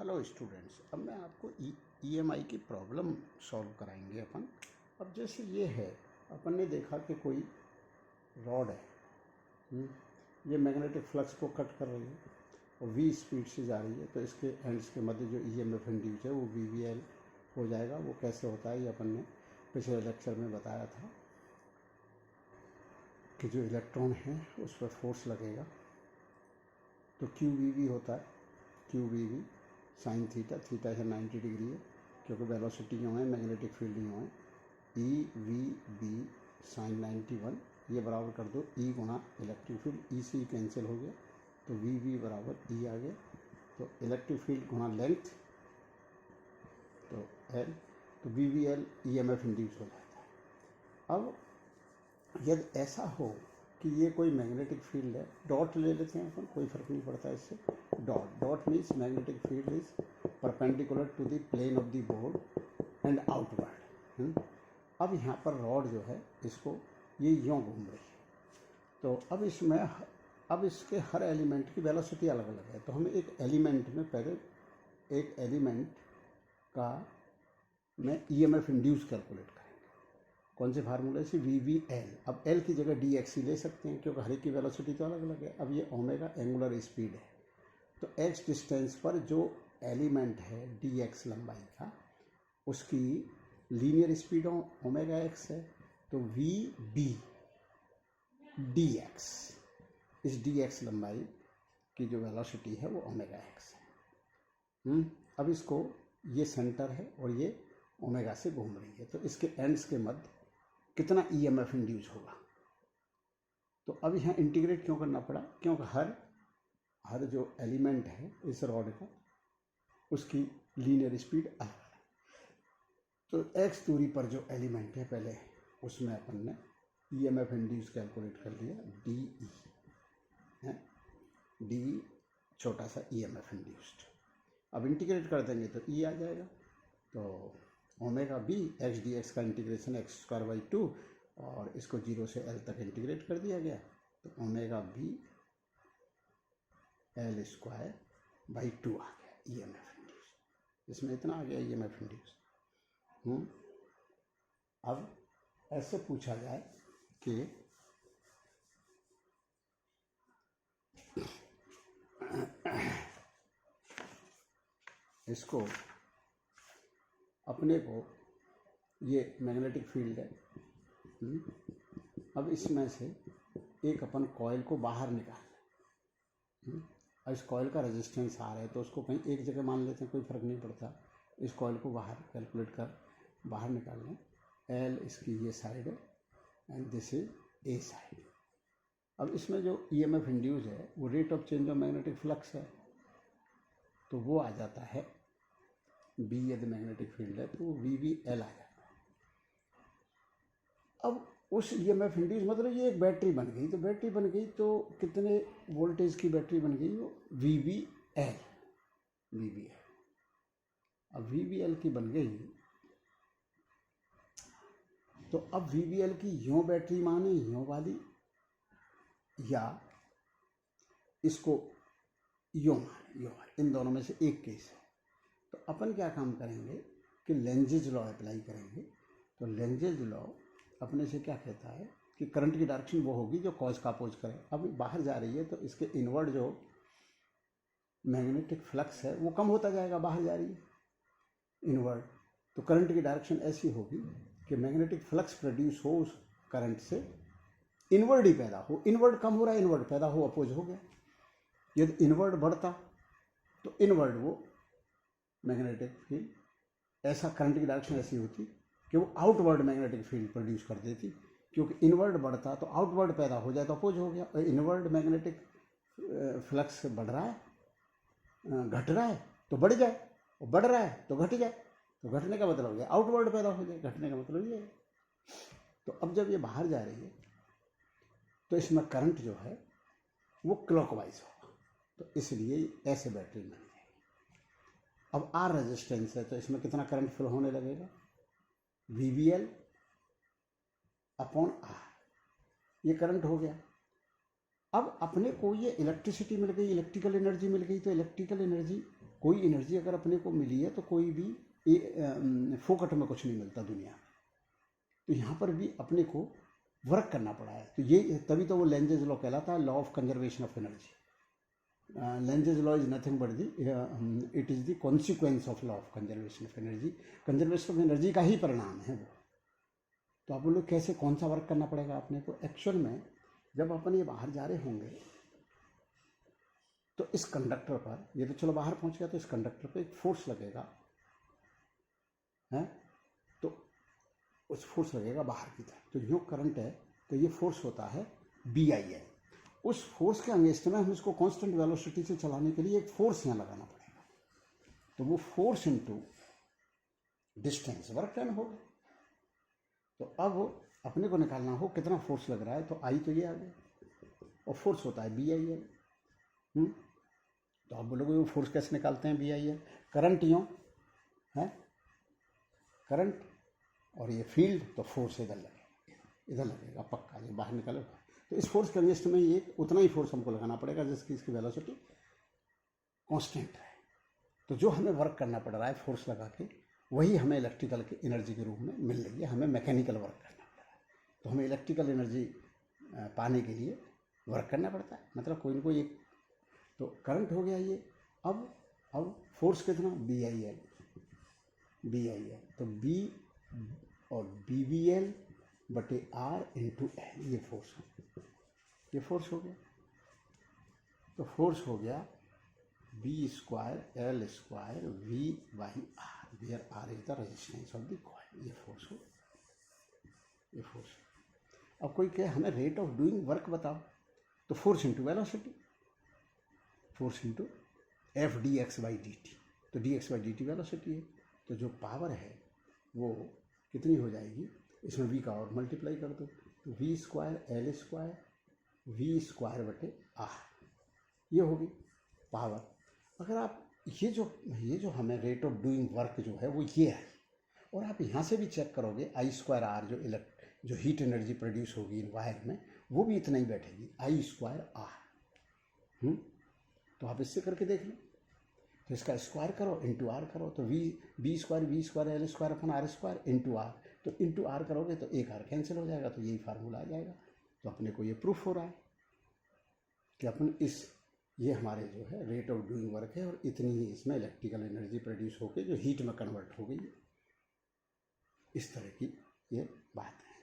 Hello students, अब मैं आपको ईएमआई की प्रॉब्लम सॉल्व कराएंगे अपन। अब जैसे ये है, अपन ने देखा कि कोई रॉड है, ये मैग्नेटिक फ्लक्स को कट कर रही है और वी स्पीड से जा रही है, तो इसके एंड्स के मध्य जो ईएमएफ इंड्यूस है वो वीवीएल हो जाएगा। वो कैसे होता है ये अपन ने पिछले लेक्चर में बताया था कि जो इलेक्ट्रॉन है उस पर फोर्स लगेगा तो क्यू वी वी होता है, Q V V sine theta, theta से 90 डिग्री है क्योंकि वेलोसिटी जो है मैग्नेटिक फील्ड जो है ई वी बी साइन 91, ये बराबर कर दो ई गुणा इलेक्ट्रिक फील्ड, ई से ई कैंसिल हो गया तो वी वी बराबर ई आ गया, तो इलेक्ट्रिक फील्ड गुणा लेंथ तो एल, तो V V L E M F induce हो जाता है। अब यदि ऐसा हो कि ये कोई मैग्नेटिक फील्ड है, डॉट ले लेते हैं अपन, कोई फर्क नहीं पड़ता इससे। Dot means magnetic field is perpendicular to the plane of the board and outward. अब यहाँ पर रॉड जो है इसको ये यूँ घूम रही है, तो अब इसके हर एलिमेंट की वेलोसिटी अलग अलग है, तो हमें एक एलिमेंट में पहले एक एलिमेंट का मैं ईएमएफ इंड्यूस कैलकुलेट करेंगे। कौन से फार्मूले से? V V L. अब एल की जगह डी एक्स ही ले सकते हैं क्योंकि हर एक की वेलोसिटी तो अलग अलग है। अब ये ओमेगा एंगुलर स्पीड है, तो एक्स डिस्टेंस पर जो एलिमेंट है डी एक्स लंबाई का, उसकी लीनियर स्पीड ओमेगा एक्स है, तो वी बी डी एक्स, इस डी एक्स लंबाई की जो वेलोसिटी है वो ओमेगा एक्स है। अब इसको, ये सेंटर है और ये ओमेगा से घूम रही है, तो इसके एंड्स के मध्य कितना ईएमएफ इंड्यूस होगा। तो अब यहाँ इंटीग्रेट क्यों करना पड़ा? क्योंकि हर जो एलिमेंट है इस रॉड का, उसकी लीनियर स्पीड अलग है। तो एक्स दूरी पर जो एलिमेंट है पहले उसमें अपन ने ईएमएफ इंड्यूस कैलकुलेट कर लिया, डी ई है, डी छोटा सा ईएमएफ इंड्यूस्ड। अब इंटीग्रेट कर देंगे तो ई आ जाएगा, तो omega B x d x का इंटीग्रेशन एक्स स्क्वायर बाई 2 और इसको 0 से एल तक इंटीग्रेट कर दिया गया, तो omega B L square by 2 आ गया ईएमएफ इंड्यूस। इसमें इतना आ गया ईएमएफ इंड्यूस। अब ऐसे पूछा जाए कि इसको अपने को, ये मैग्नेटिक फील्ड है, अब इसमें से एक अपन कॉइल को बाहर निकाल, और इस कॉइल का रेजिस्टेंस आ रहा है तो उसको कहीं एक जगह मान लेते हैं, कोई फर्क नहीं पड़ता। इस कॉइल को बाहर कैलकुलेट कर बाहर निकाल लें, एल इसकी ये साइड है and this is a side. अब इसमें जो ईएमएफ इंड्यूस है वो rate of change of magnetic flux है, तो वो आ जाता है बी, यदि मैग्नेटिक फील्ड है तो वो वी वी एल आ जाता है। अब उस ईएमएफ इंड्यूस, मतलब ये एक बैटरी बन गई, तो बैटरी बन गई तो कितने वोल्टेज की बैटरी बन गई? वो V V L, V V L. अब वी वी एल की बन गई तो अब वी वी एल की यूँ बैटरी माने यूँ वाली, या इसको यूँ माने यूँ वाली, इन दोनों में से एक केस है। तो अपन क्या काम करेंगे कि लेंजेज लॉ अप्लाई करेंगे। तो लेंजेज लॉ अपने से क्या कहता है कि करंट की डायरेक्शन वो होगी जो कॉज का अपोज करे। अब बाहर जा रही है तो इसके इनवर्ड जो मैग्नेटिक फ्लक्स है वो कम होता जाएगा, बाहर जा रही है इनवर्ड, तो करंट की डायरेक्शन ऐसी होगी कि मैग्नेटिक फ्लक्स प्रोड्यूस हो उस करंट से इनवर्ड ही पैदा हो। इनवर्ड कम हो रहा है, इनवर्ड पैदा हो, अपोज हो गया। यदि इनवर्ड बढ़ता तो इनवर्ड वो मैग्नेटिक फील्ड, ऐसा करंट की डायरेक्शन ऐसी होती कि वो आउटवर्ड मैग्नेटिक फील्ड प्रोड्यूस कर देती, क्योंकि इनवर्ड बढ़ता तो आउटवर्ड पैदा हो जाए तो अपोज हो गया। और इनवर्ड मैग्नेटिक फ्लक्स बढ़ रहा है, घट रहा है तो बढ़ जाए, और बढ़ रहा है तो घट जाए, तो घटने का मतलब है आउटवर्ड पैदा हो जाए, घटने का मतलब ये है। तो अब जब ये बाहर जा रही है तो इसमें करंट जो है वो क्लॉकवाइज होगा, तो इसलिए ऐसे बैटरी बन जाएगी। अब आर रेजिस्टेंस है तो इसमें कितना करंट फ्लो होने लगेगा? V V L upon R, ये करंट हो गया। अब अपने को ये इलेक्ट्रिसिटी मिल गई, इलेक्ट्रिकल एनर्जी मिल गई, तो इलेक्ट्रिकल एनर्जी कोई एनर्जी अगर अपने को मिली है तो कोई भी फोकट में कुछ नहीं मिलता दुनिया में। तो यहाँ पर भी अपने को वर्क करना पड़ा है। तो ये तभी तो वो लेंजेज लॉ कहलाता है, law of conservation of energy. Lenses law is nothing but the it is the consequence of law of conservation of energy. Conservation of energy का ही परिणाम है वो। तो आप बोलो कैसे, कौन सा वर्क करना पड़ेगा अपने को? एक्चुअल में जब अपन ये बाहर जा रहे होंगे तो इस कंडक्टर पर, ये तो चलो बाहर पहुंच गया, तो इस कंडक्टर पे एक फोर्स लगेगा है, तो उस फोर्स लगेगा बाहर की तरफ। तो जो करंट है तो ये फोर्स होता है BIL। उस फोर्स के अगेंस्ट में हम इसको कांस्टेंट वेलोसिटी से चलाने के लिए एक फोर्स यहाँ लगाना पड़ेगा। तो वो force into distance work done होगा। तो अब अपने को निकालना हो कितना फोर्स लग रहा है, तो आई तो ये आ गया और फोर्स होता है BIL। तो आप बोलोगे वो फोर्स कैसे निकालते हैं BIL? करंट यूँ है, करंट और ये फील्ड, तो फोर्स इधर लगेगा पक्का, ये बाहर निकलेगा। तो इस फोर्स के अगेंस्ट में ये उतना ही फोर्स हमको लगाना पड़ेगा जिसकी इसकी वेलोसिटी कांस्टेंट है। तो जो हमें वर्क करना पड़ रहा है फोर्स लगा के, वही हमें इलेक्ट्रिकल की एनर्जी के रूप में मिल रही है। हमें मैकेनिकल वर्क करना पड़ रहा है। तो हमें इलेक्ट्रिकल एनर्जी पाने के लिए वर्क करना पड़ता है, मतलब कोई ना कोई एक। तो करंट हो गया ये। अब फोर्स कितना? BIL। तो B और BBL बटे R इंटू L, ये फोर्स हो गया। तो फोर्स हो गया B² L² V/R, where R is the resistance of the coil. ये फोर्स हो, ये फोर्स। अब कोई कहे हमें रेट ऑफ डूइंग वर्क बताओ, तो force into velocity, force into F/dx/dt। तो dx/dt वेलोसिटी है। तो जो पावर है वो कितनी हो जाएगी, इसमें v का और मल्टीप्लाई कर दो, तो V² L² V² बटे R, ये होगी पावर। अगर आप ये जो हमें रेट ऑफ डूइंग वर्क जो है वो ये है, और आप यहाँ से भी चेक करोगे I²R जो हीट एनर्जी प्रोड्यूस होगी इन वायर में, वो भी इतना ही बैठेगी I²R। तो आप इससे करके देख लो। तो इसका स्क्वायर करो इंटू R करो, तो B² L² अपन R² इंटू R। तो इंटू R करोगे तो एक R कैंसिल हो जाएगा, तो यही फार्मूला आ जाएगा। तो अपने को ये प्रूफ हो रहा है कि अपन ये हमारे जो है रेट ऑफ डूइंग वर्क है, और इतनी ही इसमें इलेक्ट्रिकल एनर्जी प्रोड्यूस होकर जो हीट में कन्वर्ट हो गई, इस तरह की ये बात है।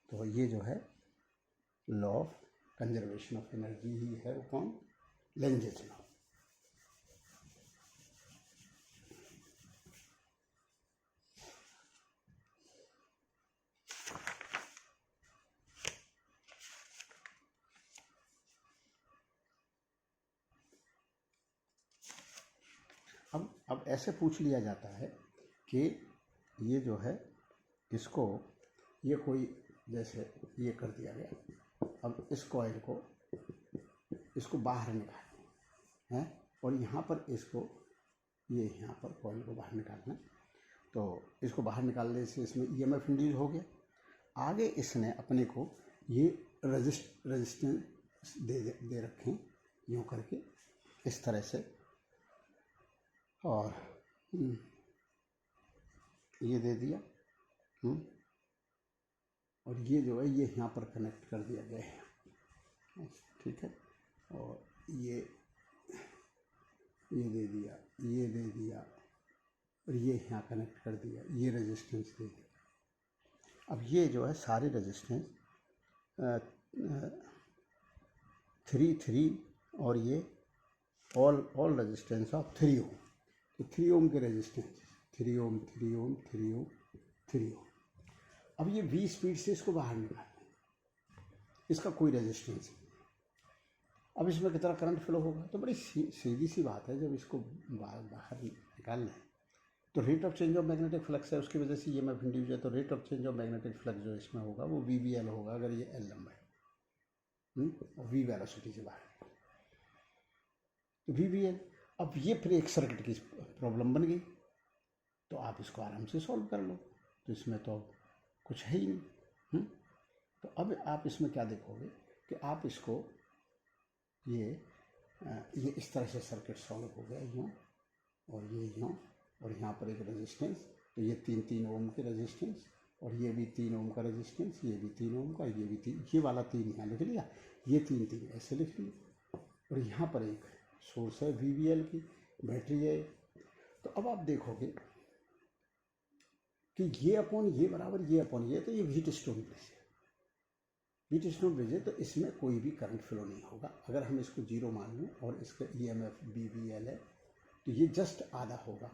तो ये जो है law of conservation of energy ही है, वो कौन? Lenz's law. अब ऐसे पूछ लिया जाता है कि ये जो है इसको, ये कोई जैसे ये कर दिया गया, अब इस कॉइल को इसको बाहर निकालना है, और यहाँ पर इसको ये यहाँ पर कॉइल को बाहर निकालना। तो इसको बाहर निकालने से इसमें EMF इंड्यूस हो गया। आगे इसने अपने को ये रेजिस्टेंस दे रखे यूँ करके इस तरह से, और ये दे दिया, और ये जो है ये यहाँ पर कनेक्ट कर दिया गया है, ठीक है। और ये दे दिया, ये दे दिया, और ये यहाँ कनेक्ट कर दिया, ये रेजिस्टेंस दे दिया। अब ये जो है सारे रेजिस्टेंस 3 और ये ऑल रेजिस्टेंस ऑफ 3 ओम। तो 3 ओम के रेजिस्टेंस 3 ओम 3 ओम 3 ओम 3 ओम। अब ये V स्पीड से इसको बाहर निकालना है, इसका कोई रेजिस्टेंस नहीं। अब इसमें कितना करंट फ्लो होगा, तो बड़ी सीधी सी बात है। जब इसको बाहर निकालना है तो rate of change of magnetic flux है, उसकी वजह से ये EMF इंड्यूस है। तो rate of change of magnetic flux जो इसमें होगा वो VBL होगा, अगर ये L लंबा है, और V वेलोसिटी से बाहर, तो VBL। अब ये फिर एक सर्किट की प्रॉब्लम बन गई, तो आप इसको आराम से सॉल्व कर लो। तो इसमें तो कुछ है ही नहीं। तो अब आप इसमें क्या देखोगे कि आप इसको ये इस तरह से सर्किट सॉल्व हो गया यूँ, और ये यूँ, और यहाँ पर एक रेजिस्टेंस, तो ये 3 ओम के रेजिस्टेंस, और ये भी 3 ओम का रेजिस्टेंस, ये भी 3 ओम का, ये भी 3, ये वाला 3 यहाँ लिख लिया, ये 3 ऐसे लिख लिया, और यहाँ पर एक सोर्स है VVL की, बैटरी है। तो अब आप देखोगे कि ये अपॉन ये बराबर ये अपॉन ये, तो ये व्हीटस्टोन ब्रिज है, व्हीटस्टोन ब्रिज है, तो इसमें कोई भी करंट फ्लो नहीं होगा। अगर हम इसको 0 मान लें और इसका EMF BVL है, तो ये जस्ट आधा होगा,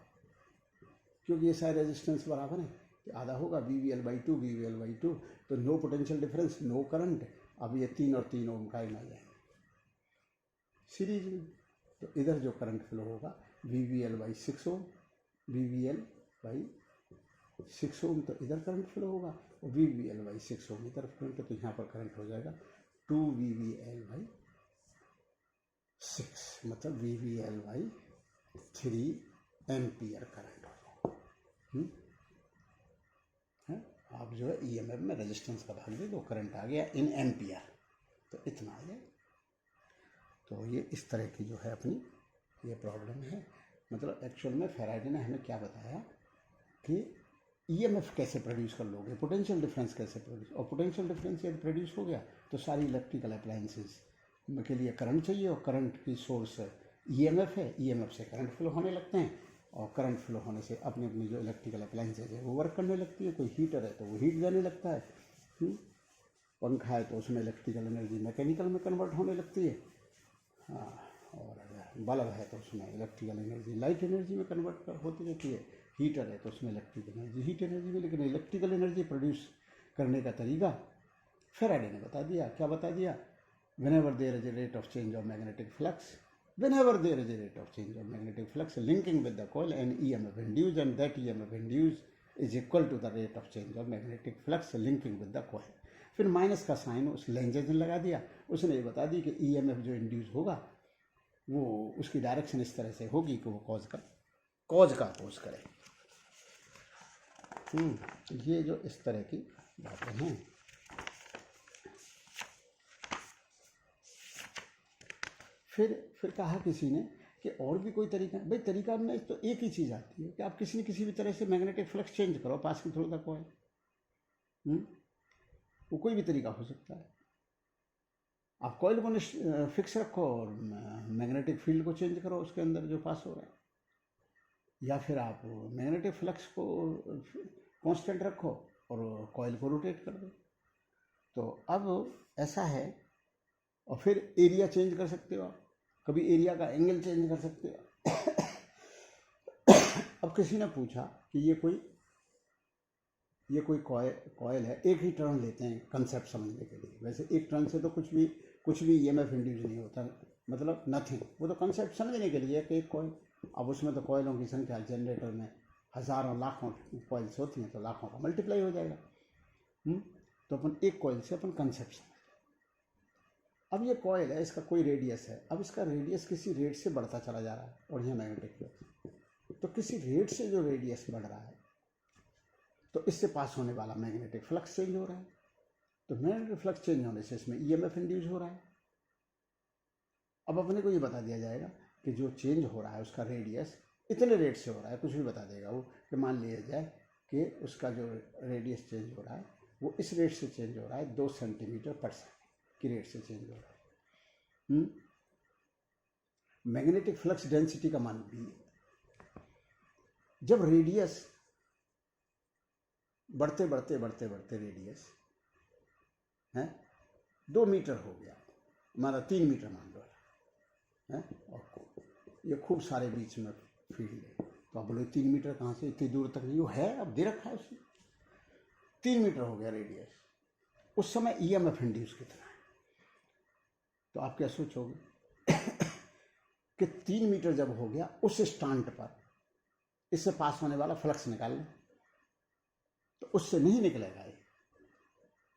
क्योंकि ये सारे रेजिस्टेंस बराबर है, तो आधा होगा VVL/2 VVL/2, तो no potential difference, no current. अब ये 3 और 3 ओम का आ जाएंगे सीरीज में, तो इधर जो करंट फ्लो होगा VVL/6 ओम, VVL/6 ओम, तो इधर करंट फ्लो होगा, और VVL/6 ओम इधर करंट, तो यहाँ पर करंट हो जाएगा 2 VVL/6, मतलब VVL/3 एम्पियर करंट हो जाएगा। आप जो है EMF में रेजिस्टेंस का भाग दे दो, करंट आ गया इन एम्पियर, तो इतना आ गया। तो ये इस तरह की जो है अपनी ये प्रॉब्लम है। मतलब एक्चुअल में फैराडे ने हमें क्या बताया कि EMF कैसे प्रोड्यूस कर लोगे, पोटेंशियल डिफरेंस कैसे प्रोड्यूस, और पोटेंशियल डिफरेंस यदि प्रोड्यूस हो गया तो सारी इलेक्ट्रिकल अप्लायंसेस के लिए करंट चाहिए, और करंट की सोर्स EMF है, EMF से करंट फ्लो होने लगते हैं, और करंट फ्लो होने से अपनी अपनी जो इलेक्ट्रिकल अप्लायंसेज है वो वर्क करने लगती है। कोई हीटर है तो वो हीट देने लगता है, पंखा है तो उसमें इलेक्ट्रिकल एनर्जी मैकेनिकल में कन्वर्ट होने लगती है, हाँ, और अगर बल्ब है तो उसमें इलेक्ट्रिकल एनर्जी लाइट एनर्जी में कन्वर्ट होती रहती है, हीटर है तो उसमें इलेक्ट्रिकल एनर्जी हीट एनर्जी में। लेकिन इलेक्ट्रिकल एनर्जी प्रोड्यूस करने का तरीका फैराडे ने बता दिया। क्या बता दिया? whenever there is a rate of change of magnetic flux, whenever there is a rate of change of magnetic flux linking with the coil and EMF induced, and that EMF induced is equal to the rate of change of magnetic flux linking with the coil। फिर minus का sign उस lenses ने लगा दिया, उसने ये बता दी कि EMF जो इंड्यूस होगा वो उसकी डायरेक्शन इस तरह से होगी कि वो कॉज का अपोज करे। ये जो इस तरह की बातें हैं। फिर कहा किसी ने कि और भी कोई तरीका है। भाई तरीका में तो एक ही चीज़ आती है कि आप किसी न किसी भी तरह से मैग्नेटिक फ्लक्स चेंज करो, पास थ्रू द कॉइल। वो कोई भी तरीका हो सकता है। आप कॉइल को फिक्स रखो और मैग्नेटिक फील्ड को चेंज करो उसके अंदर जो पास हो रहा है, या फिर आप मैग्नेटिक फ्लक्स को कांस्टेंट रखो और कॉइल को रोटेट कर दो। तो अब ऐसा है, और फिर एरिया चेंज कर सकते हो आप, कभी एरिया का एंगल चेंज कर सकते हो। अब किसी ने पूछा कि ये कोई कॉइल है, एक ही टर्न लेते हैं कंसेप्ट समझने के लिए। वैसे एक टर्न से तो कुछ भी EMF इंड्यूस नहीं होता, मतलब नथिंग। वो तो कंसेप्ट समझने के लिए कि एक कॉइल, अब उसमें तो कॉइलों की संख्या जनरेटर में हज़ारों लाखों कॉइल्स होती हैं, तो लाखों का मल्टीप्लाई हो जाएगा। तो अपन एक कॉइल से अपन कंसेप्ट समझ। अब ये कॉइल है, इसका कोई रेडियस है, अब इसका रेडियस किसी रेट से बढ़ता चला जा रहा है, और यहाँ मैग्नेटिक फ्लक्स, तो किसी रेट से जो रेडियस बढ़ रहा है तो इससे पास होने वाला मैग्नेटिक फ्लक्स चेंज हो रहा है। तो मैग्नेटिक फ्लक्स चेंज होने से इसमें EMF इंड्यूस हो रहा है। अब अपने को ये बता दिया जाएगा कि जो चेंज हो रहा है उसका रेडियस इतने रेट से हो रहा है, कुछ भी बता देगा वो, कि मान लिया जाए कि उसका जो रेडियस चेंज हो रहा है वो इस रेट से चेंज हो रहा है, 2 सेंटीमीटर पर सेकेंड की रेट से चेंज हो रहा है। मैग्नेटिक फ्लक्स डेंसिटी का मान भी, जब रेडियस बढ़ते रेडियस है 2 मीटर हो गया, हमारा 3 मीटर मान लो है, और ये खूब सारे बीच में फील्ड है, तो आप बोले 3 मीटर कहाँ से, इतनी दूर तक नहीं, वो है, अब दे रखा है उसने। 3 मीटर हो गया रेडियस, उस समय EMF इंड्यूस कितना है? तो आप क्या सोचोगे कि 3 मीटर जब हो गया, उस स्टैंड पर इससे पास होने वाला फ्लक्स निकाल लें, तो उससे नहीं निकलेगा ये,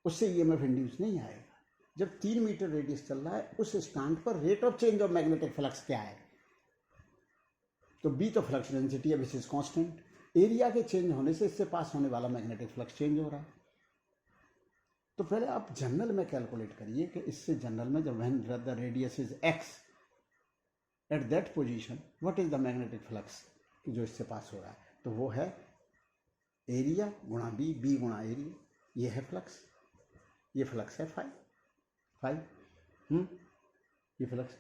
उससे EMF इंड्यूस नहीं आएगा। जब 3 मीटर रेडियस चल रहा है, उस स्टैंड पर rate of change of magnetic flux क्या है? तो B तो फ्लक्स डेंसिटी है, विच इज कांस्टेंट। एरिया के चेंज होने से इससे पास होने वाला मैग्नेटिक फ्लक्स चेंज हो रहा है। तो पहले आप जनरल में कैलकुलेट करिए कि इससे जनरल में जब when the radius is x, at that position what is the magnetic flux कि जो इससे पास हो रहा है, तो वो है एरिया गुणा बी, बी गुणा एरिया, ये है फ्लक्स, ये फ्लक्स है फाई, ये फ्लक्स।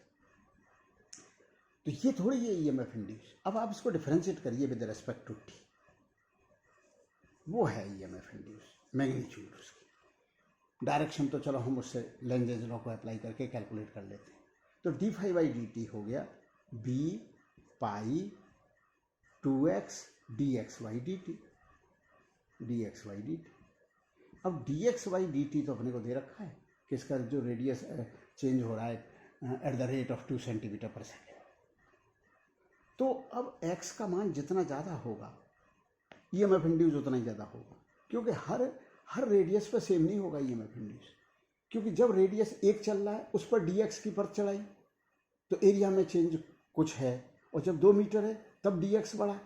तो ये थोड़ी है ईएमएफ इंड्यूस। अब आप इसको डिफरेंशिएट करिए विद रिस्पेक्ट टू टी, वो है ईएमएफ इंड्यूस, मैग्नीट्यूड उसकी। डायरेक्शन तो चलो हम उससे लेंजेज लॉ को अप्लाई करके कैलकुलेट कर लेते हैं। तो d phi by d t हो गया B pi 2x dx by d t, dx by d t. अब dx बाई डी टी तो अपने को दे रखा है कि इसका जो रेडियस चेंज हो रहा है eight the rate of 2 centimetre per second. तो अब x का मान जितना ज़्यादा होगा ईएमएफ इंड्यूस उतना ही ज़्यादा होगा, क्योंकि हर रेडियस पर सेम नहीं होगा ईएमएफ इंड्यूस। क्योंकि जब रेडियस 1 चल रहा है उस पर dx की परत चढ़ाई तो एरिया में चेंज कुछ है, और जब 2 मीटर है तब dx बढ़ा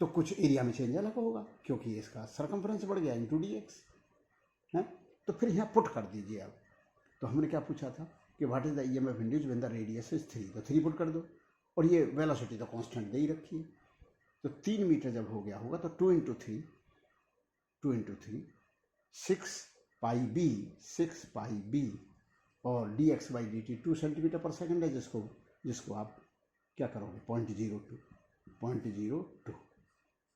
तो कुछ एरिया में चेंज अलग होगा, क्योंकि इसका सरकमफ्रेंस बढ़ गया इंटू dx है। तो फिर यहाँ पुट कर दीजिए। अब तो हमने क्या पूछा था कि what is the EMF induce when the radius is 3, तो 3 पुट कर दो, और ये वेलोसिटी तो कांस्टेंट दे ही रखी है। तो 3 मीटर जब हो गया होगा तो 2 इंटू थ्री 6 पाई बी और dx by d T 2 centimetre per second है, जिसको आप क्या करोगे 0.02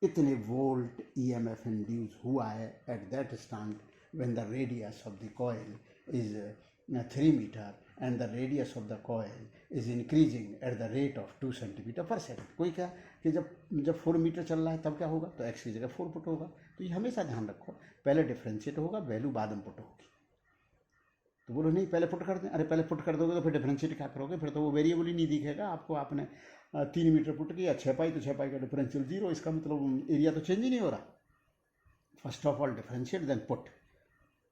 इतने वोल्ट ईएमएफ इंड्यूस हुआ है at that stand when the radius of the coil is 3 metre and the radius of the coil is increasing at the rate of 2 centimetre per second. कोई क्या कि जब 4 मीटर चल रहा है तब क्या होगा, तो x की जगह 4 पुट होगा। तो ये हमेशा ध्यान रखो, पहले डिफ्रेंशिएट होगा, वैल्यू बाद में पुट होगी। तो बोलो नहीं पहले पुट कर दें, अरे पहले पुट कर दोगे तो फिर डिफरेंशिएट क्या करोगे, फिर तो वो वेरिएबल ही नहीं दिखेगा आपको। आपने 3 मीटर पुट किया 6 पाई, तो 6 पाई का डिफरेंशियल 0, इसका मतलब एरिया तो चेंज ही नहीं हो रहा। First of all differentiate then put,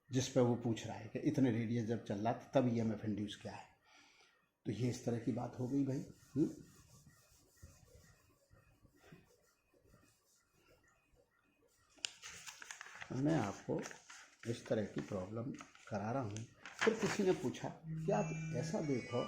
जिस पे वो पूछ रहा है कि इतने रेडियस जब चल रहा था तब ईएमएफ इंड्यूस क्या है। तो ये इस तरह की बात हो गई भाई। मैं आपको इस तरह की प्रॉब्लम करा रहा हूँ। फिर किसी ने पूछा कि आप ऐसा देखो